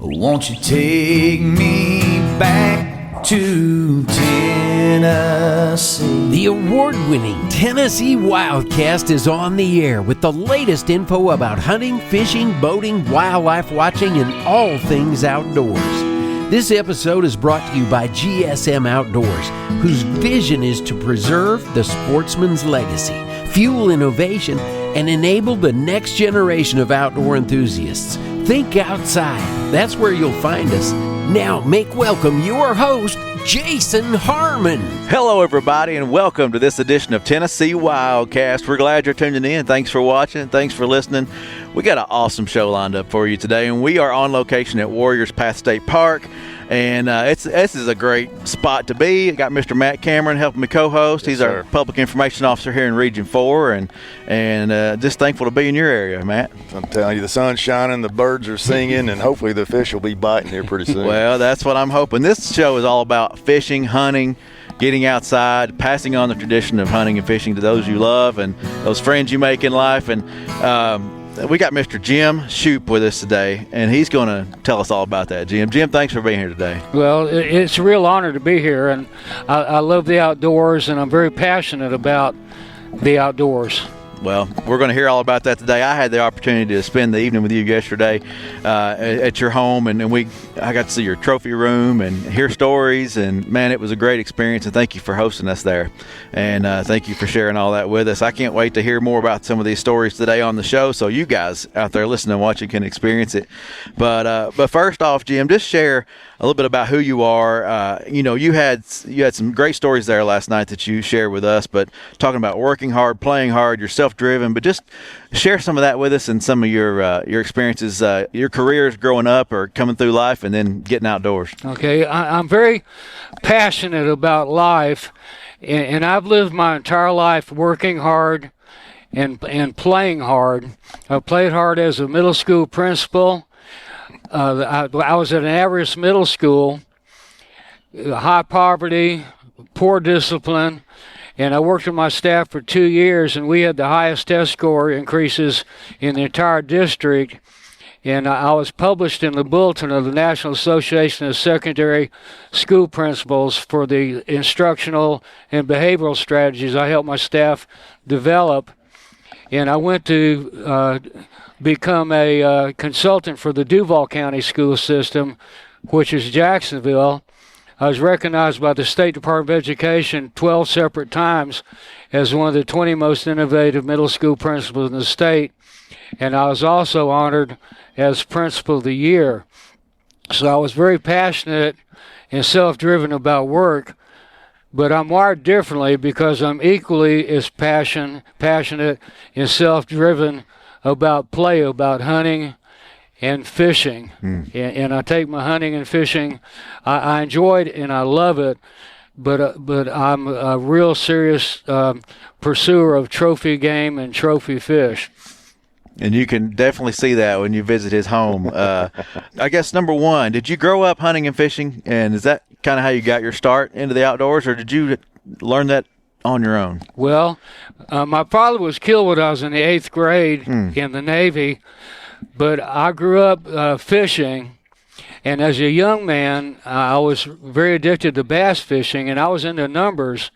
Won't you take me back to Tennessee? The award-winning Tennessee Wildcast is on the air with the latest info about hunting, fishing, boating, wildlife watching, and all things outdoors. This episode is brought to you by GSM Outdoors, whose vision is to preserve the sportsman's legacy, fuel innovation, and enable the next generation of outdoor enthusiasts. Think outside. That's where you'll find us. Now, make welcome your host, Jason Harmon. Hello, everybody, and welcome to this edition of Tennessee Wildcast. We're glad you're tuning in. Thanks for watching. Thanks for listening. We got an awesome show lined up for you today, and we are on location at Warriors Path State Park. And this is a great spot to be. I got Mr. Matt Cameron helping me co-host. He's our public information officer here in Region 4, and just thankful to be in your area, Matt. I'm telling you, the sun's shining, the birds are singing, and hopefully the fish will be biting here pretty soon. Well, that's what I'm hoping. This show is all about fishing, hunting, getting outside, passing on the tradition of hunting and fishing to those you love and those friends you make in life. And we got Mr. Jim Shupe with us today, and he's going to tell us all about that. Jim, thanks for being here today. Well, it's a real honor to be here, and I love the outdoors, and I'm very passionate about the outdoors. Well, we're going to hear all about that today. I had the opportunity to spend the evening with you yesterday at your home, and I got to see your trophy room and hear stories, and, man, it was a great experience, and thank you for hosting us there, and thank you for sharing all that with us. I can't wait to hear more about some of these stories today on the show so you guys out there listening and watching can experience it. But first off, Jim, just share a little bit about who you are. You had some great stories there last night that you shared with us, but talking about working hard, playing hard, you're self-driven, but just share some of that with us and some of your experiences, your careers growing up or coming through life and then getting outdoors. Okay, I'm very passionate about life, and I've lived my entire life working hard and playing hard. I played hard as a middle school principal. I was at an average middle school, high poverty, poor discipline, and I worked with my staff for 2 years, and we had the highest test score increases in the entire district. And I was published in the Bulletin of the National Association of Secondary School Principals for the instructional and behavioral strategies I helped my staff develop. And I went to become a consultant for the Duval County school system, which is Jacksonville. I was recognized by the State Department of Education 12 separate times as one of the 20 most innovative middle school principals in the state, and I was also honored as Principal of the Year. So I was very passionate and self-driven about work, but I'm wired differently because I'm equally as passionate and self-driven about play, about hunting and fishing. And I take my hunting and fishing, I enjoy it and I love it, but I'm a real serious pursuer of trophy game and trophy fish. And you can definitely see that when you visit his home. I guess, number one, did you grow up hunting and fishing, and is that kind of how you got your start into the outdoors, or did you learn that on your own? Well, my father was killed when I was in the 8th grade in the Navy, but I grew up fishing, and as a young man, I was very addicted to bass fishing, and I was into numbers.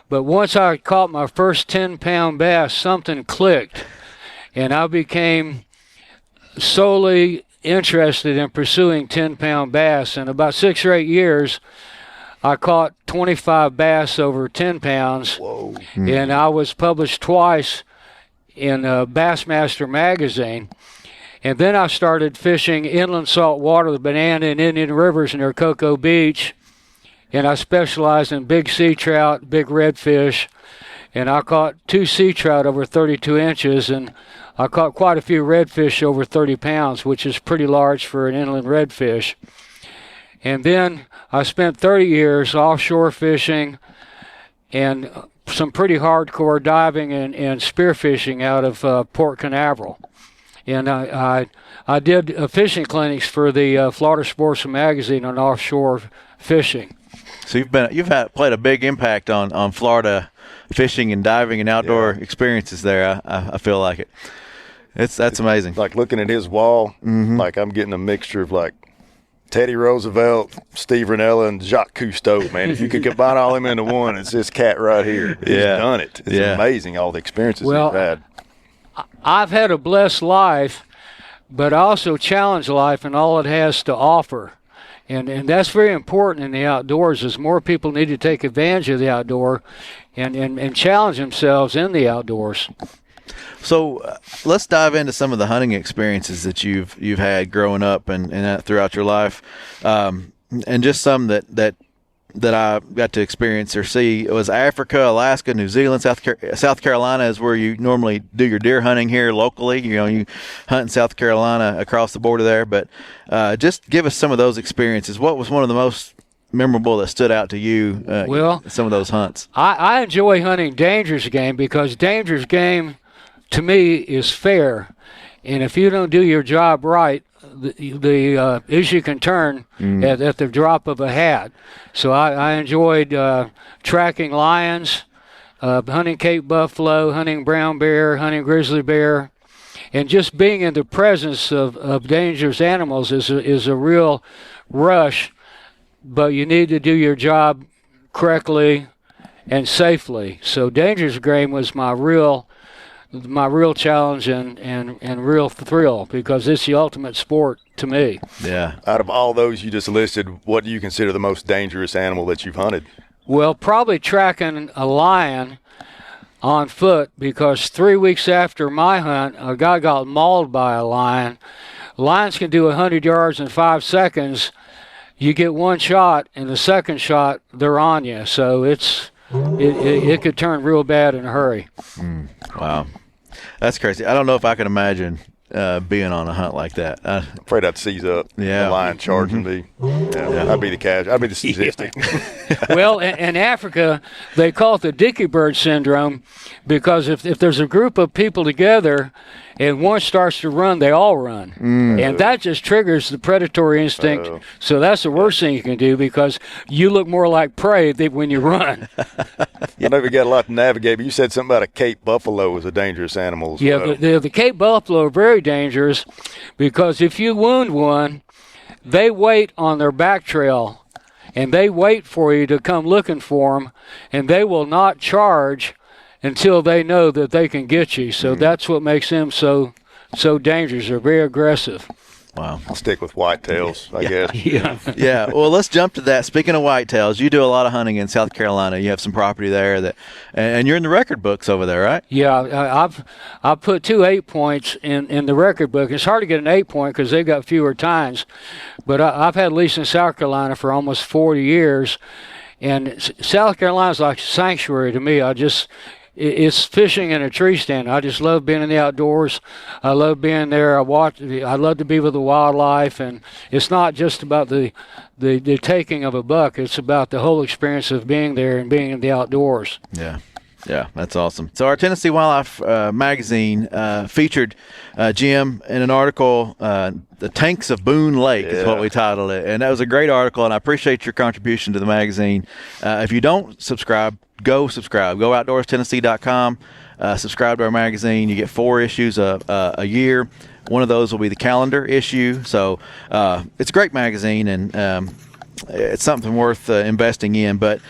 But once I caught my first 10-pound bass, something clicked, and I became solely interested in pursuing 10-pound bass. In about 6 or 8 years, I caught 25 bass over 10 pounds, Whoa. And I was published twice in Bassmaster magazine. And then I started fishing inland salt water, the Banana and Indian rivers near Cocoa Beach, and I specialized in big sea trout, big redfish, and I caught 2 sea trout over 32 inches, and I caught quite a few redfish over 30 pounds, which is pretty large for an inland redfish. And then I spent 30 years offshore fishing and some pretty hardcore diving and spearfishing out of Port Canaveral. And I did fishing clinics for the Florida Sportsman magazine on offshore fishing. So you've played a big impact on Florida fishing and diving and outdoor experiences there. I feel like it. That's amazing. Like looking at his wall, like I'm getting a mixture of like Teddy Roosevelt, Steve Ranella, and Jacques Cousteau, man. If you could combine all them into one, it's this cat right here. He's done it. It's amazing, all the experiences he's had. I've had a blessed life, but I also challenge life and all it has to offer. And that's very important in the outdoors, as more people need to take advantage of the outdoor and challenge themselves in the outdoors. So let's dive into some of the hunting experiences that you've had growing up and throughout your life, and just some that I got to experience or see. It was Africa, Alaska, New Zealand, South Carolina is where you normally do your deer hunting here locally. You hunt in South Carolina across the border there. But just give us some of those experiences. What was one of the most memorable that stood out to you? Some of those hunts. I enjoy hunting dangerous game because dangerous game to me is fair, and if you don't do your job right, the issue can turn at the drop of a hat. So I enjoyed tracking lions, hunting Cape buffalo, hunting brown bear, hunting grizzly bear, and just being in the presence of dangerous animals is a real rush. But you need to do your job correctly and safely. So dangerous game was my real challenge and real thrill, because it's the ultimate sport to me. Yeah. Out of all those you just listed, what do you consider the most dangerous animal that you've hunted? Well, probably tracking a lion on foot, because 3 weeks after my hunt, a guy got mauled by a lion. Lions can do 100 yards in 5 seconds. You get one shot, and the second shot, they're on you. So it could turn real bad in a hurry. Wow. That's crazy. I don't know if I can imagine being on a hunt like that. I'm afraid I'd seize up. Yeah. The lion charging me. Yeah. I'd be the casual. I'd be the statistic. Well, in Africa, they call it the dicky bird syndrome, because if there's a group of people together and one starts to run, they all run. And that just triggers the predatory instinct. So that's the worst thing you can do, because you look more like prey when you run. I know we got a lot to navigate, but you said something about a Cape buffalo was a dangerous animal as well. Yeah, the Cape buffalo are very dangerous, because if you wound one, they wait on their back trail, and they wait for you to come looking for them, and they will not charge until they know that they can get you. So that's what makes them so dangerous. They're very aggressive. Wow. I'll stick with whitetails, I guess. Yeah. Yeah. Well, let's jump to that. Speaking of whitetails, you do a lot of hunting in South Carolina. You have some property there and you're in the record books over there, right? Yeah, I've put 2 8-points in the record book. It's hard to get an 8-point because they've got fewer tines, but I've had lease in South Carolina for almost 40 years, and South Carolina's like a sanctuary to me. It's fishing in a tree stand. I just love being in the outdoors. I love being there. I love to be with the wildlife, and it's not just about the taking of a buck. It's about the whole experience of being there and being in the outdoors. Yeah. Yeah, that's awesome. So our Tennessee Wildlife magazine featured Jim in an article, The Tanks of Boone Lake is what we titled it. And that was a great article, and I appreciate your contribution to the magazine. If you don't subscribe, go subscribe. Go outdoorstennessee.com, subscribe to our magazine. You get 4 issues a year. One of those will be the calendar issue. So it's a great magazine, and it's something worth investing in. But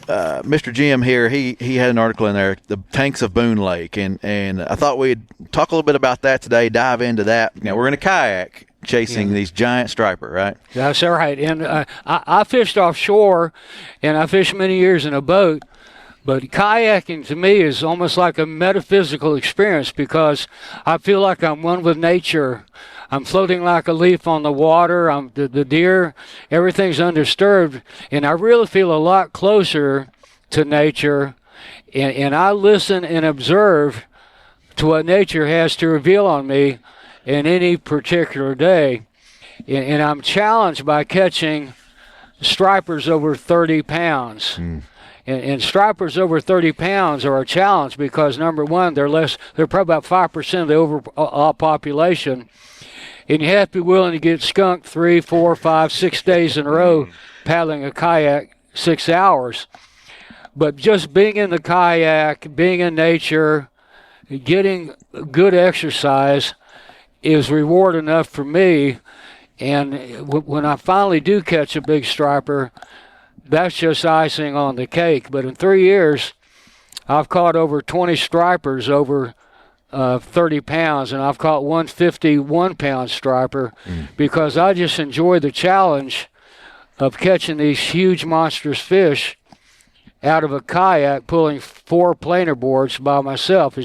Mr. Jim here, he had an article in there, The Tanks of Boone Lake, and I thought we'd talk a little bit about that today, dive into that. Now, we're in a kayak chasing these giant striper, right? That's all right. And I fished offshore, and I fished many years in a boat, but kayaking to me is almost like a metaphysical experience, because I feel like I'm one with nature. I'm floating like a leaf on the water. The deer, everything's undisturbed, and I really feel a lot closer to nature, and I listen and observe to what nature has to reveal on me in any particular day. And I'm challenged by catching stripers over 30 pounds. And stripers over 30 pounds are a challenge because, number one, they're probably about 5% of the overall population. And you have to be willing to get skunked 3, 4, 5, 6 days in a row paddling a kayak 6 hours. But just being in the kayak, being in nature, getting good exercise is reward enough for me. And when I finally do catch a big striper, that's just icing on the cake. But in 3 years, I've caught over 20 stripers over 30 pounds, and I've caught 151-pound striper because I just enjoy the challenge of catching these huge monstrous fish out of a kayak, pulling 4 planer boards by myself.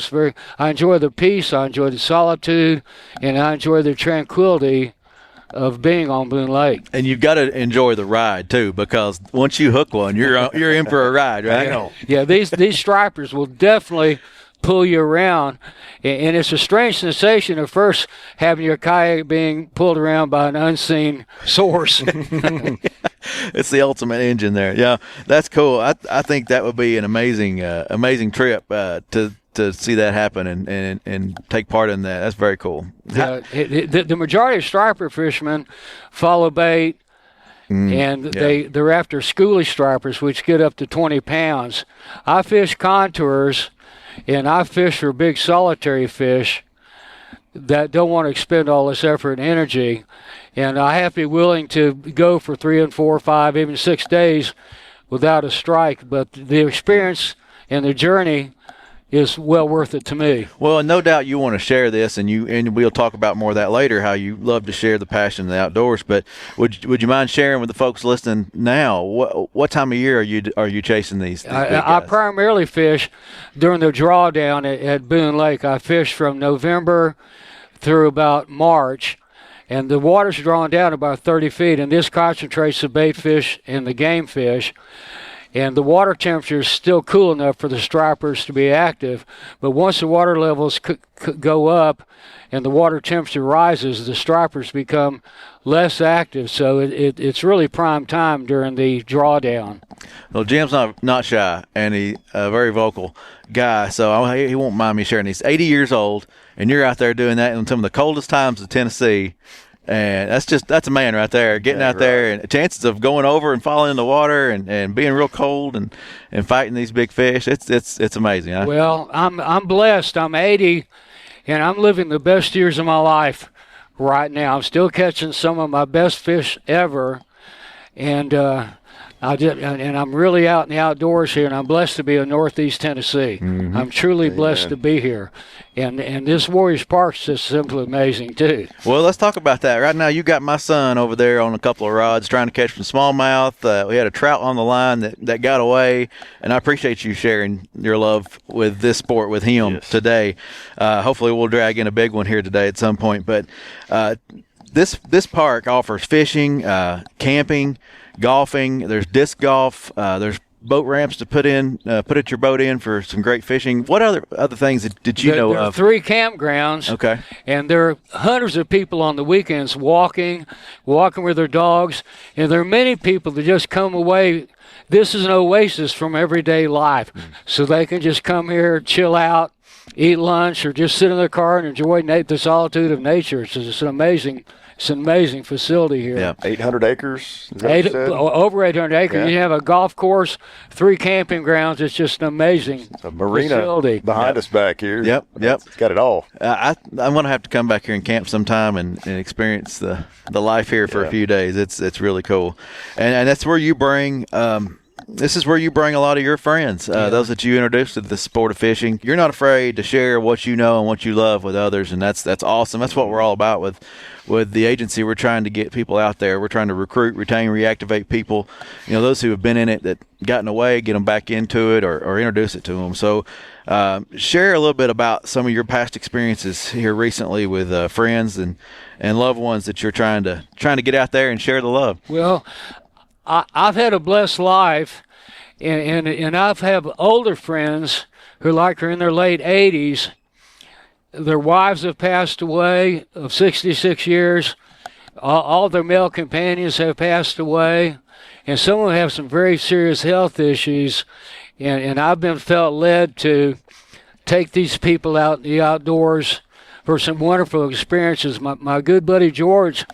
I enjoy the peace, I enjoy the solitude, and I enjoy the tranquility of being on Boone Lake. And you've got to enjoy the ride too, because once you hook one, you're in for a ride, right? Yeah, these stripers will definitely pull you around, and it's a strange sensation at first having your kayak being pulled around by an unseen source. It's the ultimate engine there. Yeah, that's cool. I think that would be an amazing trip to see that happen and take part in that. That's very cool. The majority of striper fishermen follow bait, and they're after schoolie stripers, which get up to 20 pounds. I fish contours, and I fish for big solitary fish that don't want to expend all this effort and energy. And I have to be willing to go for 3 and 4, 5, even 6 days without a strike. But the experience and the journey is well worth it to me. Well, no doubt you want to share this, and we'll talk about more of that later, how you love to share the passion of the outdoors. But would you mind sharing with the folks listening now, what time of year are you chasing these big guys? I primarily fish during the drawdown at Boone Lake. I fish from November through about March, and the water's drawn down about 30 feet, and this concentrates the bait fish and the game fish. And the water temperature is still cool enough for the stripers to be active. But once the water levels go up and the water temperature rises, the stripers become less active. So it's really prime time during the drawdown. Well, Jim's not shy, and he's a very vocal guy, so he won't mind me sharing. He's 80 years old, and you're out there doing that in some of the coldest times of Tennessee. And that's a man right there, getting out there, and chances of going over and falling in the water and being real cold and fighting these big fish. It's amazing. Huh? Well, I'm blessed. I'm 80, and I'm living the best years of my life right now. I'm still catching some of my best fish ever, and I'm really out in the outdoors here, and I'm blessed to be in Northeast Tennessee. Mm-hmm. I'm truly blessed to be here. And this Warriors Park's just simply amazing, too. Well, let's talk about that. Right now, you got my son over there on a couple of rods trying to catch some smallmouth. We had a trout on the line that got away, and I appreciate you sharing your love with this sport with him today. Hopefully, we'll drag in a big one here today at some point. But this park offers fishing, camping, golfing. There's disc golf. There's boat ramps to put your boat in for some great fishing. What other things did you know of? There are 3 campgrounds. Okay. And there are hundreds of people on the weekends walking with their dogs. And there are many people that just come away. This is an oasis from everyday life. So they can just come here, chill out, eat lunch, or just sit in their car and enjoy the solitude of nature. It's an amazing facility here. Yeah, 800 acres. Is that what you said? Over 800 acres. Yeah. You have a golf course, 3 camping grounds. It's just an amazing facility behind us back here. Yep. It's got it all. I'm going to have to come back here and camp sometime and experience the life here for a few days. It's really cool, and that's where you bring. This is where you bring a lot of your friends, those that you introduced to the sport of fishing. You're not afraid to share what you know and what you love with others, and that's awesome. That's what we're all about with the agency. We're trying to get people out there. We're trying to recruit, retain, reactivate people, those who have been in it that gotten away, get them back into it or introduce it to them. So share a little bit about some of your past experiences here recently with friends and loved ones that you're trying to get out there and share the love. Well, I've had a blessed life, and I've had older friends who are in their late 80s. Their wives have passed away of 66 years. All their male companions have passed away, and some of them have some very serious health issues. And I've been felt led to take these people out in the outdoors for some wonderful experiences. My good buddy George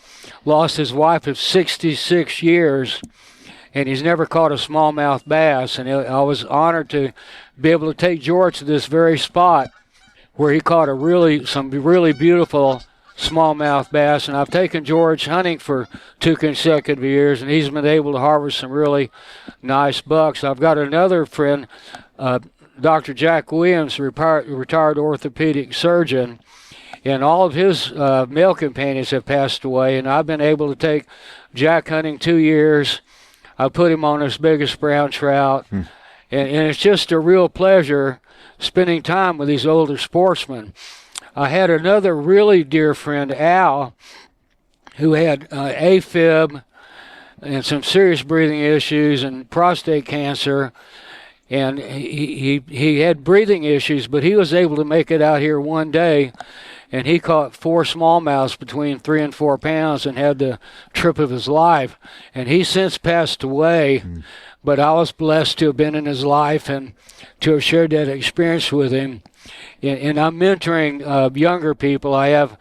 lost his wife of 66 years, and he's never caught a smallmouth bass. And I was honored to be able to take George to this very spot where he caught some really beautiful smallmouth bass, and I've taken George hunting for 2 consecutive years, and he's been able to harvest some really nice bucks. I've got another friend, Dr. Jack Williams, retired orthopedic surgeon, and all of his male companions have passed away, and I've been able to take Jack hunting 2 years. I put him on his biggest brown trout, and it's just a real pleasure spending time with these older sportsmen. I had another really dear friend, Al, who had AFib and some serious breathing issues and prostate cancer, and he had breathing issues, but he was able to make it out here one day, and he caught 4 smallmouths between 3 and 4 pounds and had the trip of his life. And he's since passed away, but I was blessed to have been in his life and to have shared that experience with him. And I'm mentoring younger people. I have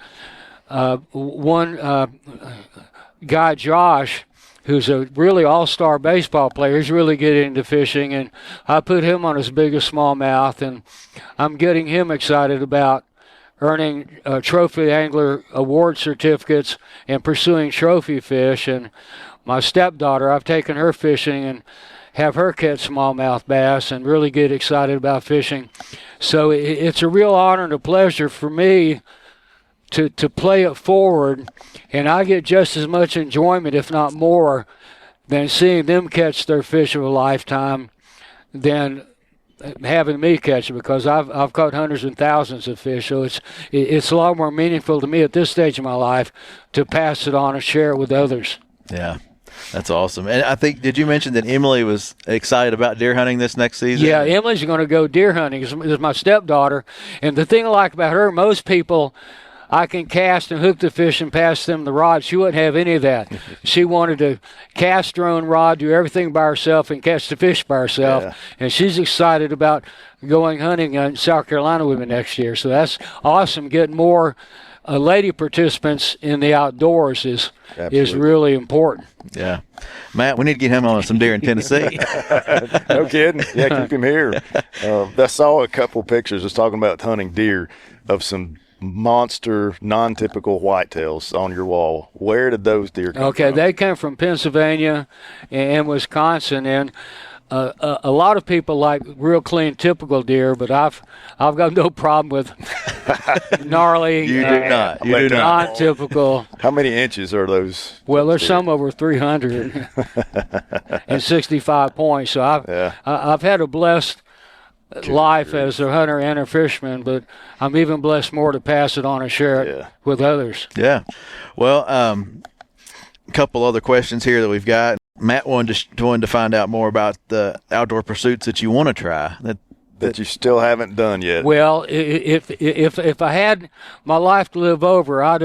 one guy, Josh, who's a really all-star baseball player. He's really getting into fishing, and I put him on his biggest smallmouth, and I'm getting him excited about earning trophy angler award certificates and pursuing trophy fish. And my stepdaughter, I've taken her fishing and have her catch smallmouth bass and really get excited about fishing. So it's a real honor and a pleasure for me to play it forward, and I get just as much enjoyment, if not more, than seeing them catch their fish of a lifetime than having me catch it, because I've caught hundreds and thousands of fish. So it's a lot more meaningful to me at this stage of my life to pass it on and share it with others. Yeah. That's awesome. And I think, did you mention that Emily was excited about deer hunting this next season? Yeah, Emily's going to go deer hunting. It's my stepdaughter. And the thing I like about her, most people, I can cast and hook the fish and pass them the rod. She wouldn't have any of that. She wanted to cast her own rod, do everything by herself, and catch the fish by herself. Yeah. And she's excited about going hunting in South Carolina with me next year. So that's awesome. Getting more lady participants in the outdoors is really important. Yeah. Matt, we need to get him on some deer in Tennessee. No kidding. Yeah, keep him here. I saw a couple pictures just talking about hunting deer of some monster, non-typical whitetails on your wall. Where did those deer come from? Okay, they came from Pennsylvania and Wisconsin, and a lot of people like real clean, typical deer, but I've got no problem with gnarly, You do not. non-typical. How many inches are those? Well, there's some over 300 and 65 points. So I've had a blessed life as a hunter and a fisherman, but I'm even blessed more to pass it on and share it with others. Yeah. Well, a couple other questions here that we've got. Matt wanted to find out more about the outdoor pursuits that you want to try that you still haven't done yet. Well, if I had my life to live over, I'd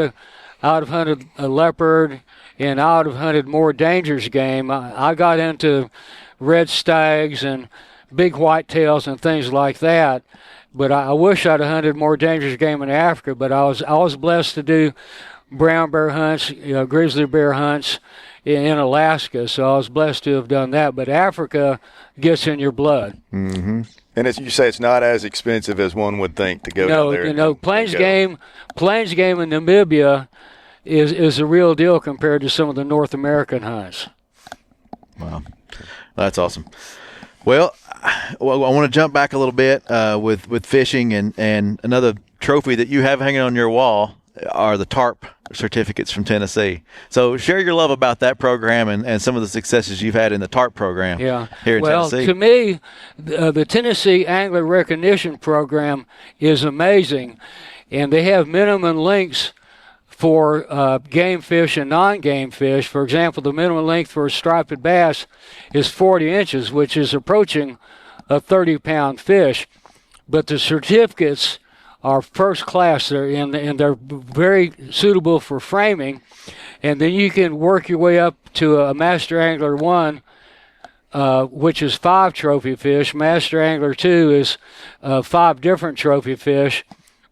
have hunted a leopard, and I would have hunted more dangerous game. I got into red stags and big whitetails and things like that, but I wish I'd have hunted more dangerous game in Africa. But I was blessed to do brown bear hunts, grizzly bear hunts in Alaska, so I was blessed to have done that. But Africa gets in your blood. Mm-hmm. And as you say, it's not as expensive as one would think to go down there. No, plains game in Namibia is a real deal compared to some of the North American hunts. Wow, that's awesome. Well, I want to jump back a little bit with fishing, and another trophy that you have hanging on your wall are the tarp certificates from Tennessee. So share your love about that program and some of the successes you've had in the tarp program here in Tennessee. Well, to me, the Tennessee Angler Recognition Program is amazing, and they have minimum lengths for game fish and non-game fish. For example, the minimum length for a striped bass is 40 inches, which is approaching a 30-pound fish. But the certificates are first class, and they're very suitable for framing. And then you can work your way up to a Master Angler 1, which is 5 trophy fish. Master Angler 2 is 5 different trophy fish.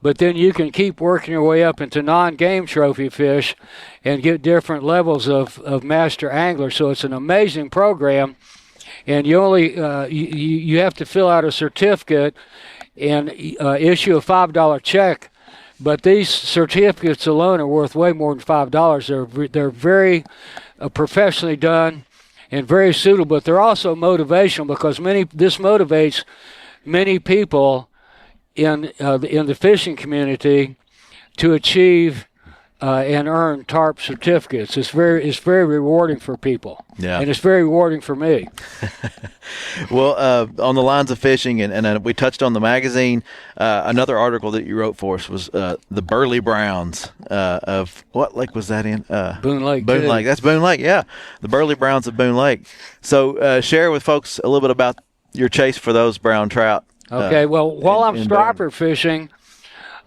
But then you can keep working your way up into non-game trophy fish and get different levels of Master Angler. So it's an amazing program. And you only you have to fill out a certificate and issue a $5 check But these certificates alone are worth way more than $5. They're very professionally done and very suitable, but they're also motivational because this motivates many people in the fishing community to achieve and earn TARP certificates. It's very rewarding for people. Yeah. And it's very rewarding for me. Well, on the lines of fishing, and we touched on the magazine. Another article that you wrote for us was the Burley Browns of what lake was that in? Boone Lake. Boone too. Lake. That's Boone Lake. Yeah, the Burley Browns of Boone Lake. So share with folks a little bit about your chase for those brown trout. Okay. Well, while I'm striper fishing,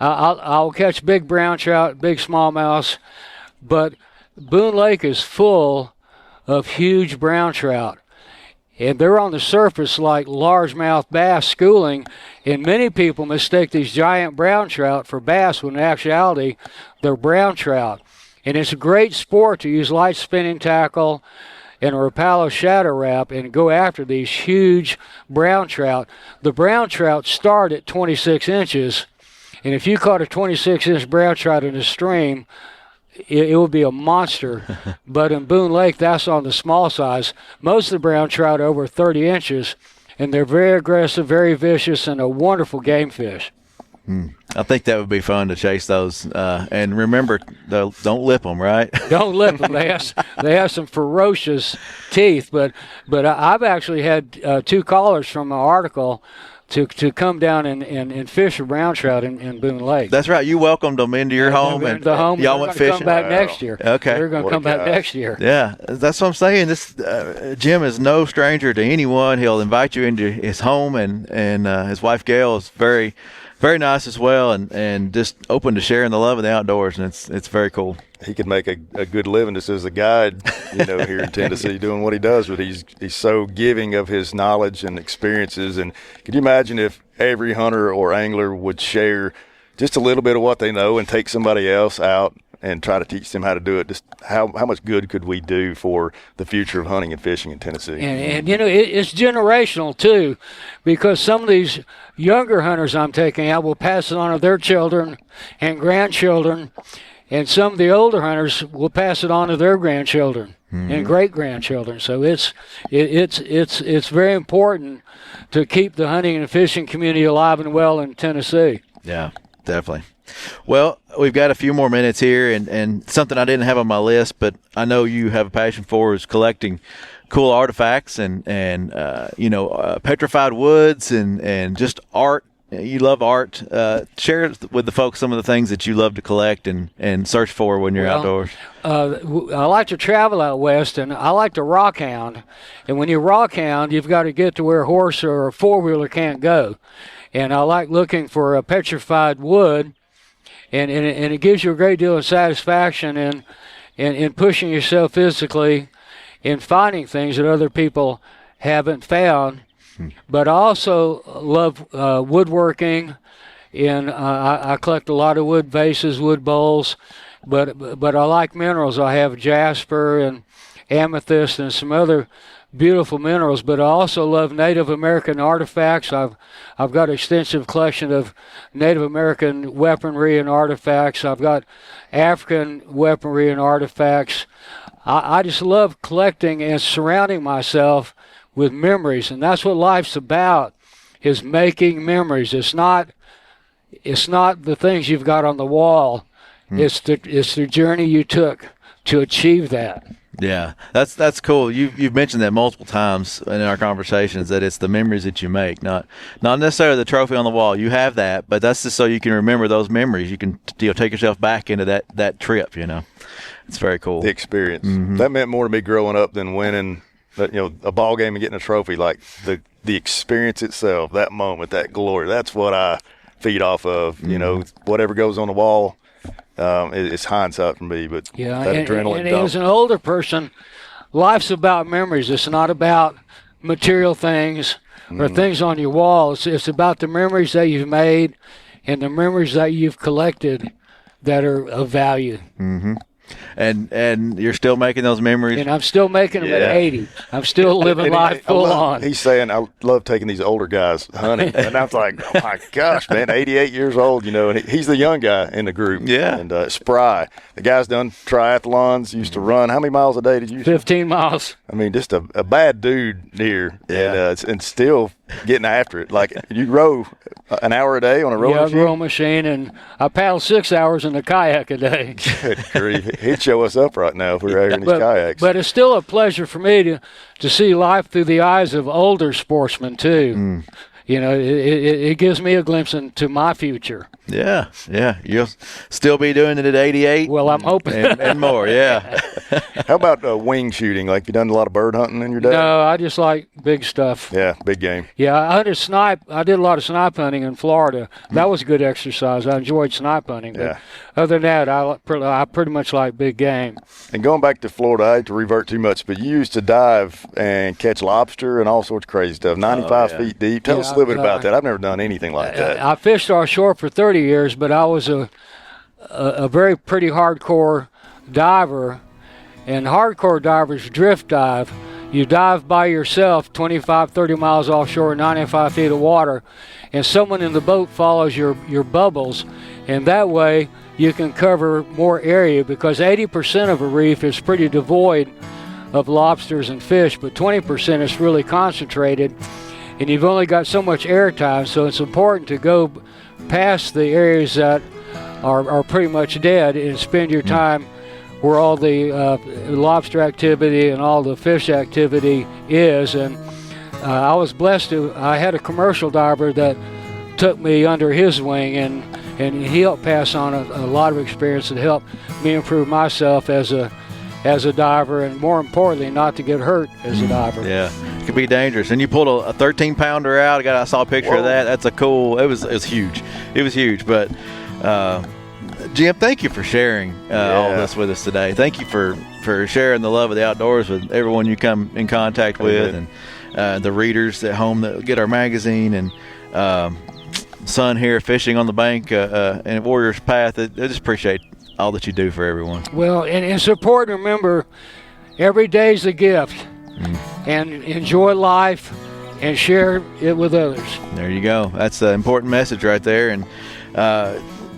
I'll catch big brown trout, big smallmouths, but Boone Lake is full of huge brown trout. And they're on the surface like largemouth bass schooling, and many people mistake these giant brown trout for bass when in actuality they're brown trout. And it's a great sport to use light spinning tackle and a Rapallo shadow wrap and go after these huge brown trout. The brown trout start at 26 inches, and if you caught a 26-inch brown trout in a stream, it would be a monster. But in Boone Lake, that's on the small size. Most of the brown trout are over 30 inches, and they're very aggressive, very vicious, and a wonderful game fish. I think that would be fun to chase those. And remember, don't lip them, right? Don't lip them. They have some ferocious teeth. But I've actually had 2 callers from an article to come down and fish a brown trout in Boone Lake. That's right. You welcomed them into your home, and y'all went fishing. Come back next year. Okay, they're going to come back next year. Yeah, that's what I'm saying. This Jim is no stranger to anyone. He'll invite you into his home, and his wife Gail is very, very nice as well, and just open to sharing the love of the outdoors, and it's very cool. He could make a good living just as a guide, here in Tennessee doing what he does, but he's so giving of his knowledge and experiences. And could you imagine if every hunter or angler would share just a little bit of what they know and take somebody else out and try to teach them how to do it? Just how much good could we do for the future of hunting and fishing in Tennessee? And it's generational too, because some of these younger hunters I'm taking out will pass it on to their children and grandchildren, and some of the older hunters will pass it on to their grandchildren and great grandchildren. So it's very important to keep the hunting and fishing community alive and well in Tennessee. Yeah, definitely. Well, we've got a few more minutes here, and something I didn't have on my list, but I know you have a passion for is collecting cool artifacts and petrified woods and just art. You love art. Share with the folks some of the things that you love to collect and search for when you're outdoors. I like to travel out west, and I like to rock hound. And when you rock hound, you've got to get to where a horse or a four-wheeler can't go. And I like looking for a petrified wood, and it gives you a great deal of satisfaction in pushing yourself physically in finding things that other people haven't found. But I also love woodworking, and I collect a lot of wood vases, wood bowls, but I like minerals. I have jasper and amethyst and some other beautiful minerals, but I also love Native American artifacts. I've got an extensive collection of Native American weaponry and artifacts. I've got African weaponry and artifacts. I just love collecting and surrounding myself with memories, and that's what life's about, is making memories. It's not the things you've got on the wall. It's the journey you took to achieve that. Yeah, that's cool. You've mentioned that multiple times in our conversations, that it's the memories that you make, not necessarily the trophy on the wall. You have that, but that's just so you can remember those memories. You can take yourself back into that trip. It's very cool. The experience that meant more to me growing up than winning. A ball game and getting a trophy. Like the experience itself, that moment, that glory. That's what I feed off of. Whatever goes on the wall. It's hindsight for me, but that adrenaline. And as an older person, life's about memories. It's not about material things or things on your wall. It's about the memories that you've made and the memories that you've collected that are of value. And you're still making those memories. And I'm still making them at 80. I'm still living life full on. He's saying, I love taking these older guys hunting. And I was like, oh, my gosh, man, 88 years old, and he's the young guy in the group. Yeah. And spry. The guy's done triathlons, used to run. How many miles a day did you 15 miles. I mean, just a bad dude here. Yeah. And still getting after it. Like, you row an hour a day on a rowing machine? Yeah, rowing machine, and I paddle 6 hours in the kayak a day. Good grief. He'd show us up right now if we were out here in these kayaks. But it's still a pleasure for me to see life through the eyes of older sportsmen, too. It gives me a glimpse into my future. Yeah. You'll still be doing it at 88. Well, I'm hoping. and more, yeah. How about wing shooting? Like, you done a lot of bird hunting in your day? No, I just like big stuff. Yeah, big game. Yeah, I hunted snipe. I did a lot of snipe hunting in Florida. That was good exercise. I enjoyed snipe hunting. But other than that, I pretty much like big game. And going back to Florida, I hate to revert too much, but you used to dive and catch lobster and all sorts of crazy stuff, 95 feet deep. Tell us a little bit about that. I've never done anything like that. I fished offshore for 30 years, but I was a very pretty hardcore diver. And hardcore divers drift dive. You dive by yourself 25, 30 miles offshore, 95 feet of water, and someone in the boat follows your bubbles, and that way you can cover more area, because 80% of a reef is pretty devoid of lobsters and fish, but 20% is really concentrated, and you've only got so much air time, so it's important to go past the areas that are pretty much dead and spend your time where all the lobster activity and all the fish activity is. And I was blessed I had a commercial diver that took me under his wing, and he helped pass on a lot of experience that helped me improve myself as a diver, and more importantly, not to get hurt as a diver. Yeah, it could be dangerous. And you pulled a 13-pounder out. I saw a picture of that. That's it was huge. It was huge. But Jim, thank you for sharing all this with us today. Thank you for sharing the love of the outdoors with everyone you come in contact with, and the readers at home that get our magazine, and son here fishing on the bank in Warrior's Path. I just appreciate all that you do for everyone. Well, and it's important to remember every day's a gift, and enjoy life and share it with others. There you go. That's an important message right there. And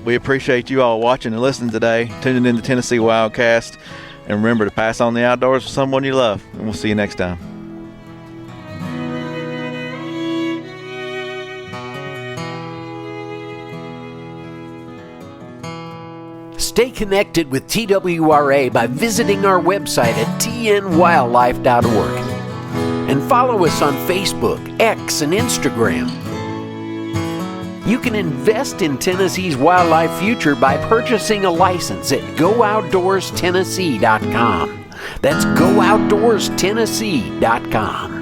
we appreciate you all watching and listening today, tuning in to Tennessee Wildcast. And remember to pass on the outdoors with someone you love. And we'll see you next time. Stay connected with TWRA by visiting our website at tnwildlife.org. And follow us on Facebook, X, and Instagram. You can invest in Tennessee's wildlife future by purchasing a license at GoOutdoorsTennessee.com. That's GoOutdoorsTennessee.com.